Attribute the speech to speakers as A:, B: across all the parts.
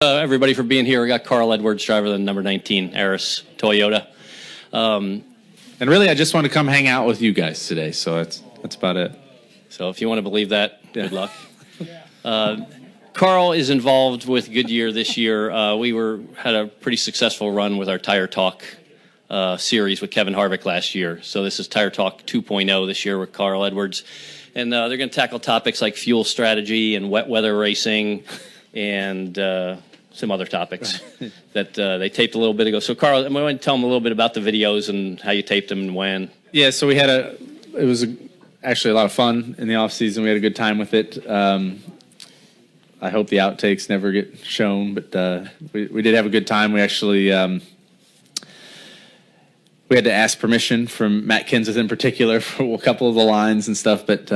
A: Everybody for being here. We got Carl Edwards, driver of the number 19 Aris Toyota.
B: And really, I just want to come hang out with you guys today, so that's about it.
A: So if you want to believe that, good luck. Carl is involved with Goodyear this year. We had a pretty successful run with our Tire Talk series with Kevin Harvick last year. So this is Tire Talk 2.0 this year with Carl Edwards. And they're going to tackle topics like fuel strategy and wet weather racing and some other topics that they taped a little bit ago. So, Carl, I'm going to tell them a little bit about the videos and how you taped them and when.
B: Yeah, so it was actually a lot of fun in the off season. We had a good time with it. I hope the outtakes never get shown, but we did have a good time. We actually we had to ask permission from Matt Kenseth in particular for a couple of the lines and stuff, but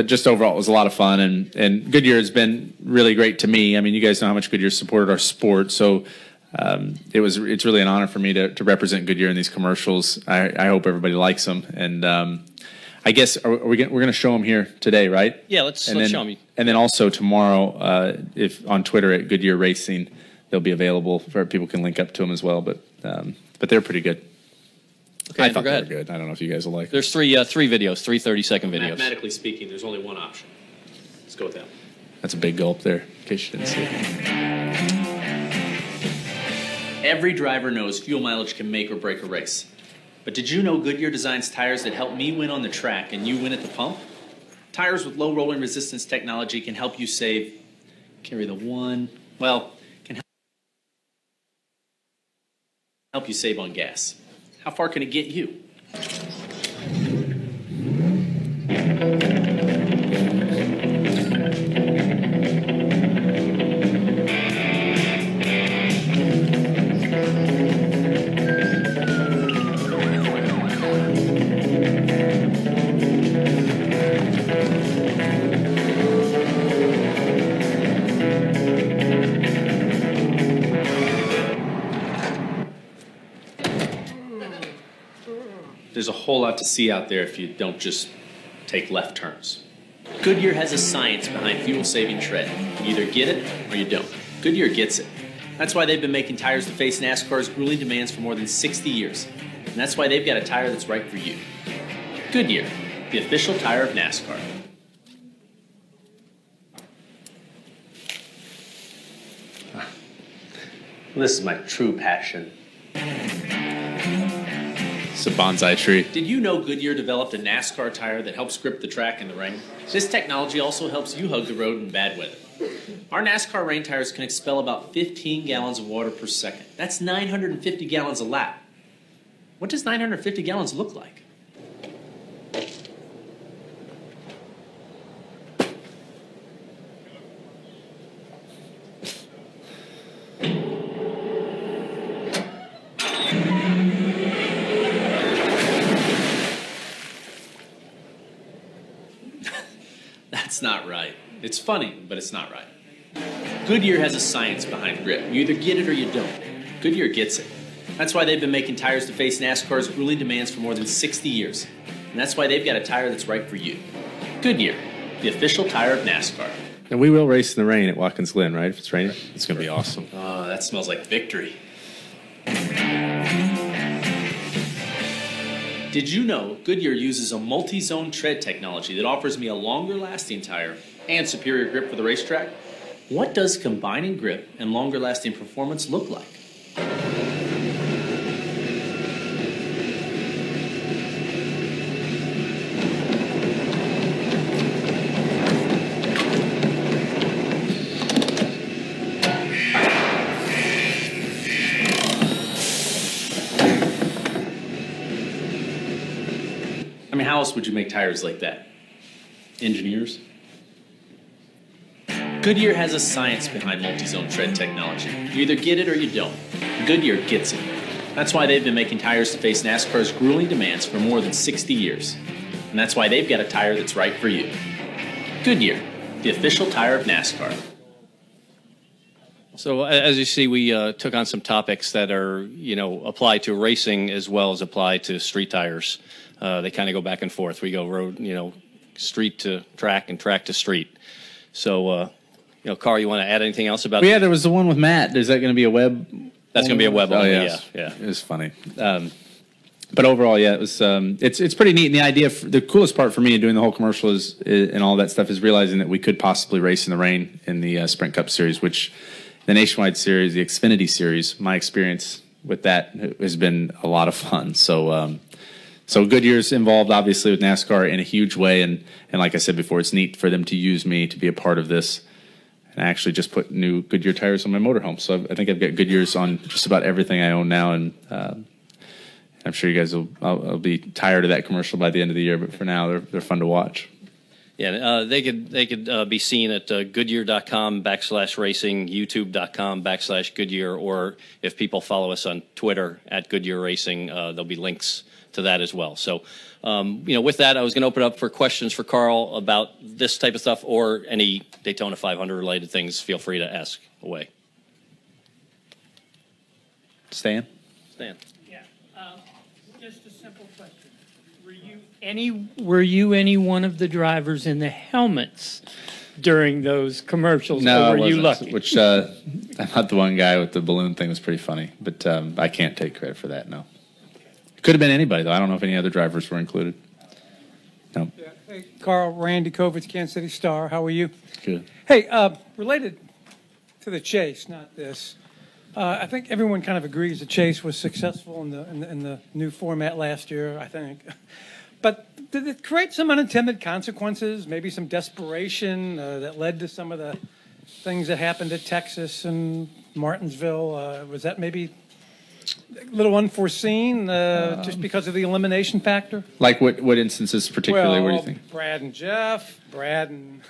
B: just overall it was a lot of fun, and Goodyear has been really great to me. I mean, you guys know how much Goodyear supported our sport, so it's really an honor for me to represent Goodyear in these commercials. I hope everybody likes them, and I guess we're going to show them here today, right?
A: Yeah, let's show them.
B: And then also tomorrow, if on Twitter at Goodyear Racing, they'll be available for people can link up to them as well. But they're pretty good.
A: Okay,
B: I thought they were good. I don't know if you guys will like them.
A: There's three videos, 30-second videos.
C: Mathematically speaking, there's only one option. Let's go with that.
B: That's a big gulp there, in case you didn't see it.
C: Every driver knows fuel mileage can make or break a race. But did you know Goodyear designs tires that help me win on the track and you win at the pump? Tires with low rolling resistance technology can help you save, can help you save on gas. How far can it get you? There's a whole lot to see out there if you don't just take left turns. Goodyear has a science behind fuel-saving tread. You either get it or you don't. Goodyear gets it. That's why they've been making tires to face NASCAR's grueling demands for more than 60 years. And that's why they've got a tire that's right for you. Goodyear, the official tire of NASCAR. This is my true passion.
B: It's a bonsai tree.
C: Did you know Goodyear developed a NASCAR tire that helps grip the track in the rain? This technology also helps you hug the road in bad weather. Our NASCAR rain tires can expel about 15 gallons of water per second. That's 950 gallons a lap. What does 950 gallons look like? That's not right. It's funny, but it's not right. Goodyear has a science behind grip. You either get it or you don't. Goodyear gets it. That's why they've been making tires to face NASCAR's grueling demands for more than 60 years. And that's why they've got a tire that's right for you. Goodyear, the official tire of NASCAR.
B: And we will race in the rain at Watkins Glen, right? If it's raining, it's going to be awesome.
C: Oh, that smells like victory. Did you know Goodyear uses a multi-zone tread technology that offers me a longer-lasting tire and superior grip for the racetrack? What does combining grip and longer-lasting performance look like? I mean, how else would you make tires like that? Engineers? Goodyear has a science behind multi-zone tread technology. You either get it or you don't. Goodyear gets it. That's why they've been making tires to face NASCAR's grueling demands for more than 60 years. And that's why they've got a tire that's right for you. Goodyear, the official tire of NASCAR.
A: So as you see, we took on some topics that are, apply to racing as well as apply to street tires. They kind of go back and forth. We go road, street to track and track to street. So Carl, you want to add anything else about?
B: Well, yeah, there was the one with Matt. Is that going to be a web?
A: That's going to be a web only.
B: Yeah.
A: Yeah.
B: It was funny. But overall, yeah, it was. It's pretty neat. And the idea, the coolest part for me doing the whole commercial is and all that stuff is realizing that we could possibly race in the rain in the Sprint Cup Series, which the Nationwide Series, the Xfinity Series. My experience with that has been a lot of fun. So Goodyear's involved, obviously, with NASCAR in a huge way, and like I said before, it's neat for them to use me to be a part of this. And I actually just put new Goodyear tires on my motorhome, so I think I've got Goodyears on just about everything I own now, and I'm sure you guys I'll be tired of that commercial by the end of the year, but for now they're fun to watch.
A: Yeah, they could be seen at Goodyear.com/racing, YouTube.com/Goodyear, or if people follow us on Twitter at Goodyear Racing, there'll be links to that as well. So, with that, I was going to open up for questions for Carl about this type of stuff or any Daytona 500 related things. Feel free to ask away.
B: Stan?
A: Stan.
D: Yeah, just a simple question. Were you any one of the drivers in the helmets during those commercials?
B: No,
D: or were you lucky?
B: Which I thought the one guy with the balloon thing was pretty funny, but I can't take credit for that. No, could have been anybody though. I don't know if any other drivers were included. No.
E: Yeah. Hey, Carl, Randy Kovitz, Kansas City Star. How are you?
B: Good.
E: Hey, related to the chase, not this. I think everyone kind of agrees the chase was successful in the new format last year, I think. But did it create some unintended consequences, maybe some desperation that led to some of the things that happened at Texas and Martinsville? Was that maybe a little unforeseen just because of the elimination factor?
B: Like what instances particularly? What do you think?
E: Brad and Jeff, Brad and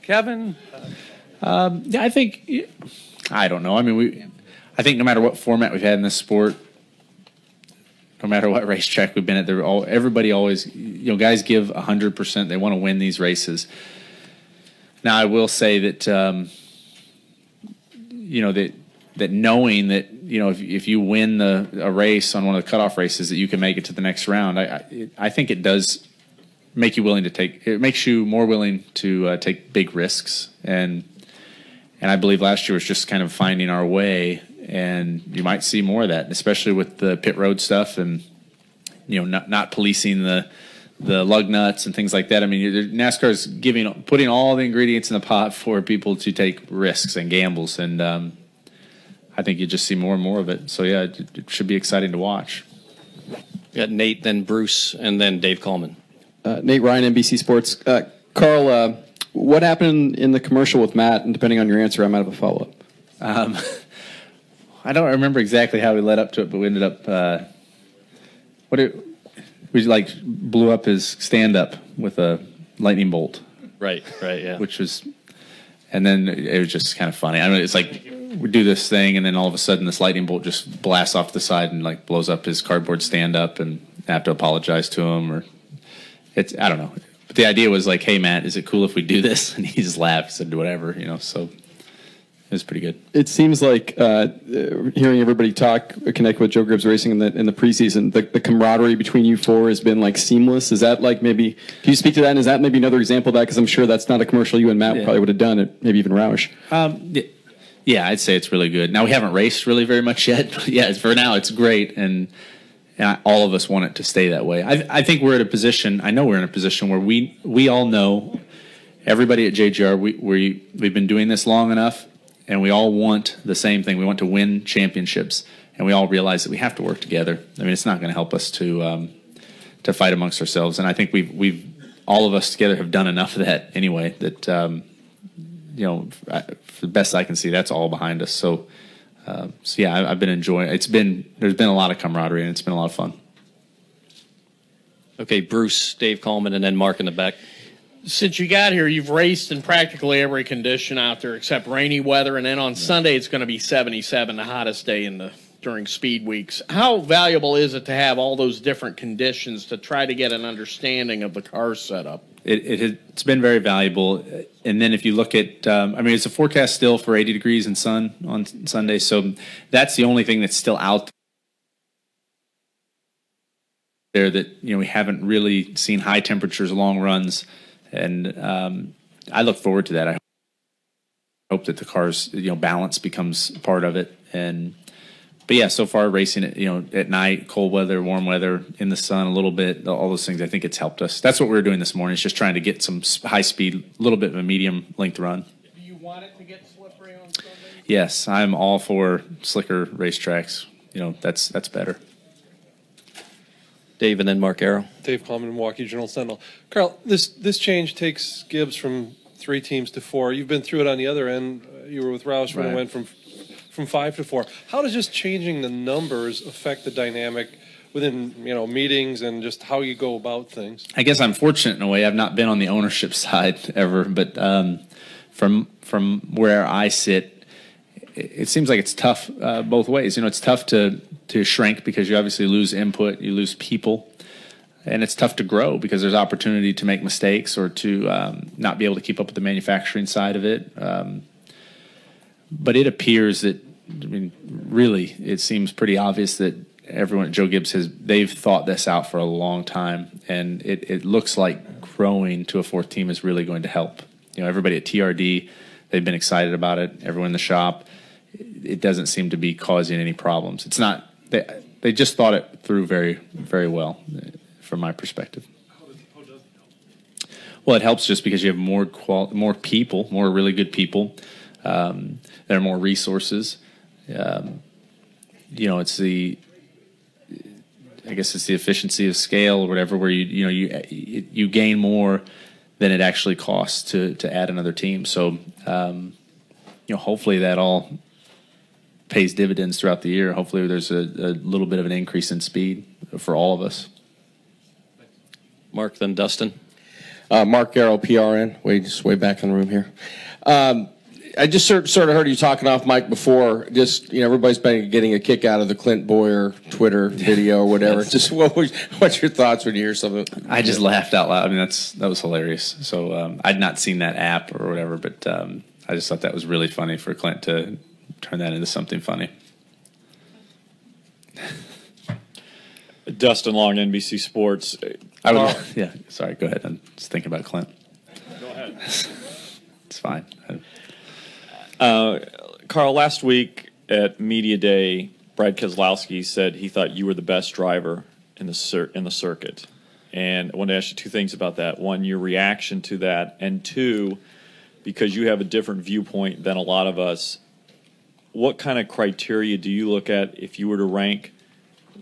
E: Kevin.
B: I think, I don't know. I mean, I think no matter what format we've had in this sport, no matter what racetrack we've been at, everybody always, guys give 100%. They want to win these races. Now, I will say that, that knowing that, if you win a race on one of the cutoff races, that you can make it to the next round. I think it does make you willing to take. It makes you more willing to take big risks, and I believe last year was just kind of finding our way. And you might see more of that, especially with the pit road stuff and not policing the lug nuts and things like that. I mean, NASCAR's putting all the ingredients in the pot for people to take risks and gambles, and I think you just see more and more of it. So yeah, it should be exciting to watch.
A: We got Nate, then Bruce, and then Dave Coleman.
F: Nate Ryan, NBC Sports. Carl, what happened in the commercial with Matt? And depending on your answer, I might have a follow-up.
B: I don't remember exactly how we led up to it, but we ended up we blew up his stand-up with a lightning bolt.
A: Right, yeah.
B: Which was, and then it was just kind of funny. I mean, it's like we do this thing, and then all of a sudden this lightning bolt just blasts off the side and blows up his cardboard stand-up, and I have to apologize to him, or I don't know. But the idea was hey Matt, is it cool if we do this? And he just laughed, said whatever, so. It was pretty good.
F: It seems like hearing everybody connect with Joe Gibbs Racing in the preseason, the camaraderie between you four has been seamless. Is that maybe? Can you speak to that? And is that maybe another example of that? Because I'm sure that's not a commercial you and Matt probably would have done it. Maybe even Roush.
B: Yeah, I'd say it's really good. Now we haven't raced really very much yet. But yeah, for now it's great, and all of us want it to stay that way. I think we're at a position. I know we're in a position where we all know, everybody at JGR. We've been doing this long enough. And we all want the same thing. We want to win championships, and we all realize that we have to work together. I mean, it's not going to help us to fight amongst ourselves. And I think we've all of us together have done enough of that anyway. That for the best I can see, that's all behind us. So yeah, I've been enjoying. There's been a lot of camaraderie, and it's been a lot of fun.
A: Okay, Bruce, Dave Coleman, and then Mark in the back.
G: Since you got here, you've raced in practically every condition out there except rainy weather, and then on Sunday it's going to be 77, the hottest day during speed weeks. How valuable is it to have all those different conditions to try to get an understanding of the car setup?
B: It's been very valuable. And then if you look at, it's a forecast still for 80 degrees and sun on Sunday, so that's the only thing that's still out there that we haven't really seen high temperatures, long runs. And I look forward to that. I hope that the car's balance becomes part of it. But yeah, so far racing it at night, cold weather, warm weather, in the sun a little bit, all those things, I think it's helped us. That's what we were doing this morning, is just trying to get some high speed, a little bit of a medium length run.
G: Do you want it to get slippery on Sunday?
B: Yes, I'm all for slicker racetracks. That's better.
A: Dave and then Mark Arrow.
H: Dave Coleman, Milwaukee Journal Sentinel. Carl, this change takes Gibbs from 3 teams to 4. You've been through it on the other end. You were with Roush when it went from 5 to 4. How does just changing the numbers affect the dynamic within meetings and just how you go about things?
B: I guess I'm fortunate in a way. I've not been on the ownership side ever, but from where I sit, it seems like it's tough both ways. It's tough to shrink because you obviously lose input, you lose people, and it's tough to grow because there's opportunity to make mistakes or to not be able to keep up with the manufacturing side of it. But it appears that, really, it seems pretty obvious that everyone at Joe Gibbs they've thought this out for a long time, and it looks like growing to a 4th team is really going to help. Everybody at TRD, they've been excited about it. Everyone in the shop, it doesn't seem to be causing any problems. It's not, they just thought it through very, very well, from my perspective. Well, it helps just because you have more people, more really good people. There are more resources. It's I guess it's the efficiency of scale or whatever, where you gain more than it actually costs to add another team. So hopefully that all pays dividends throughout the year. Hopefully there's a little bit of an increase in speed for all of us.
A: Mark, then Dustin.
I: Mark Garrow, PRN, way back in the room here. I just sort of heard you talking off mic before. Just everybody's been getting a kick out of the Clint Boyer Twitter video or whatever. Just what's your thoughts when you hear something?
B: I just laughed out loud. That was hilarious. So I'd not seen that app or whatever, but I just thought that was really funny for Clint to turn that into something funny.
J: Dustin Long, NBC Sports.
B: Yeah, sorry, go ahead. I'm just thinking about Clint.
J: Go ahead.
B: It's fine.
J: Carl, last week at Media Day, Brad Keselowski said he thought you were the best driver in the circuit. And I want to ask you 2 things about that. 1, your reaction to that, and 2, because you have a different viewpoint than a lot of us, what kind of criteria do you look at if you were to rank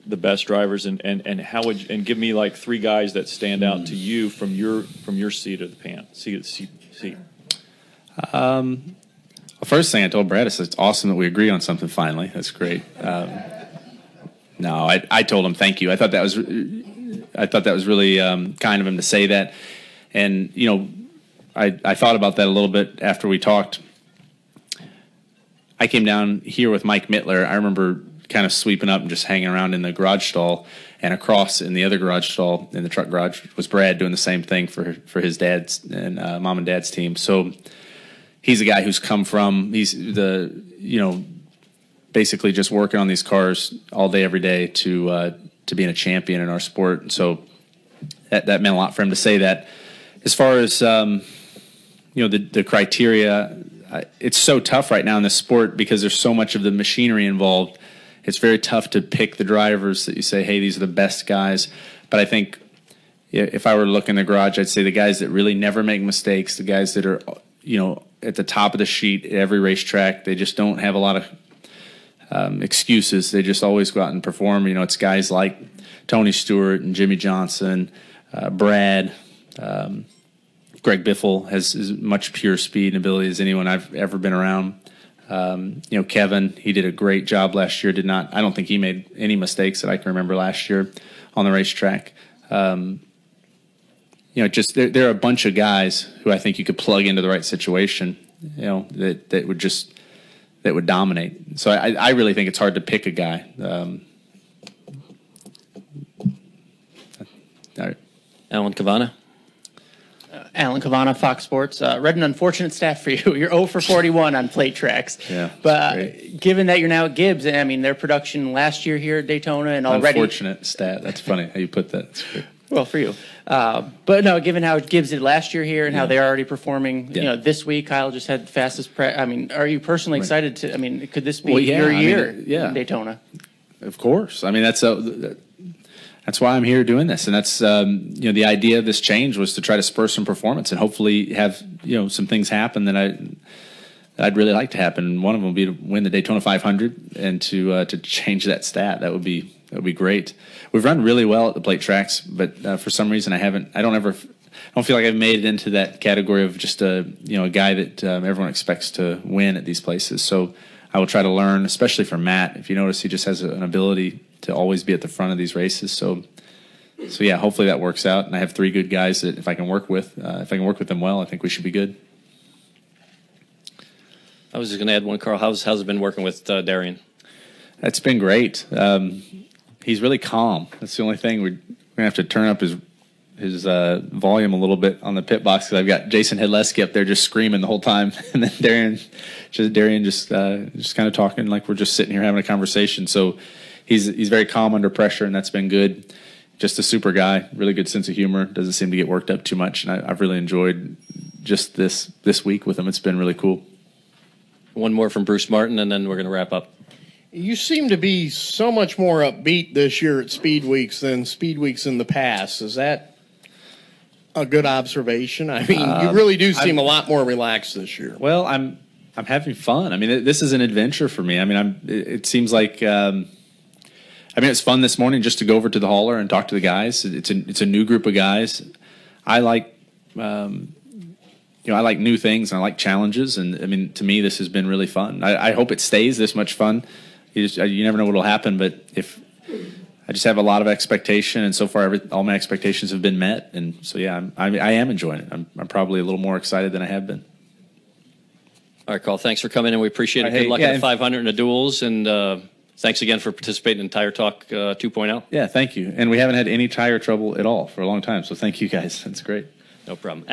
J: the best drivers, and how would and give me like 3 guys that stand out to you from your seat of the pants seat?
B: First thing I told Brad is it's awesome that we agree on something finally. That's great. No, I told him thank you. I thought that was really kind of him to say that, and I thought about that a little bit after we talked. I came down here with Mike Mittler. I remember kind of sweeping up and just hanging around in the garage stall, and across in the other garage stall in the truck garage was Brad doing the same thing for his dad's and mom and dad's team. So he's a guy who's come from, he's basically just working on these cars all day, every day to being a champion in our sport. So that meant a lot for him to say that. As far as, the criteria, it's so tough right now in this sport because there's so much of the machinery involved. It's very tough to pick the drivers that you say, hey, these are the best guys. But I think if I were to look in the garage, I'd say the guys that really never make mistakes, the guys that are, at the top of the sheet at every racetrack, they just don't have a lot of excuses. They just always go out and perform. It's guys like Tony Stewart and Jimmy Johnson, Brad, Greg Biffle has as much pure speed and ability as anyone I've ever been around. Kevin, he did a great job last year. I don't think he made any mistakes that I can remember last year on the racetrack. Just there are a bunch of guys who I think you could plug into the right situation, that would dominate. So I really think it's hard to pick a guy. All right.
A: Alan Cavana.
K: Alan Cavana, Fox Sports. Read an unfortunate stat for you. You're 0 for 41 on plate tracks.
B: Yeah,
K: but given that you're now at Gibbs, their production last year here at Daytona and already...
B: Unfortunate stat. That's funny how you put that. That's great.
K: Well, for you. But no, given how Gibbs did last year here and how they're already performing, you know, this week, Kyle just had the fastest I mean, are you personally excited to, I mean, could this be your year in Daytona?
B: Of course. I mean, that's why I'm here doing this. And that's, you know, the idea of this change was to try to spur some performance and hopefully have, you know, some things happen that I'd really like to happen. One of them would be to win the Daytona 500 and to change that stat. That would be great. We've run really well at the plate tracks, but for some reason I don't feel like I've made it into that category of just a guy that everyone expects to win at these places. So I will try to learn, especially from Matt. If you notice, he just has an ability to always be at the front of these races. So yeah, hopefully that works out. And I have 3 good guys that if I can work with them well, I think we should be good.
A: I was just going to add one, Carl. How's it been working with Darian?
B: It's been great. He's really calm. That's the only thing. We're going to have to turn up his volume a little bit on the pit box because I've got Jason Hedleski up there just screaming the whole time, and then Darian just kind of talking like we're just sitting here having a conversation. So he's very calm under pressure, and that's been good. Just a super guy, really good sense of humor. Doesn't seem to get worked up too much, and I've really enjoyed just this week with him. It's been really cool.
A: One more from Bruce Martin, and then we're going to wrap up.
G: You seem to be so much more upbeat this year at Speed Weeks than Speed Weeks in the past. Is that a good observation? I mean, you really do seem a lot more relaxed this year.
B: Well, I'm having fun. I mean, this is an adventure for me. I mean, it seems like it's fun this morning just to go over to the hauler and talk to the guys. It's a new group of guys. I like I like new things and I like challenges. And I mean, to me, this has been really fun. I hope it stays this much fun. You never know what will happen, but if I just have a lot of expectation, and so far all my expectations have been met, and so yeah, I am enjoying it. I'm probably a little more excited than I have been.
A: All right, Carl, thanks for coming in. We appreciate it. Good luck at the 500 and the duels, and thanks again for participating in Tire Talk 2.0.
B: Yeah, thank you. And we haven't had any tire trouble at all for a long time, so thank you guys. That's great.
A: No problem.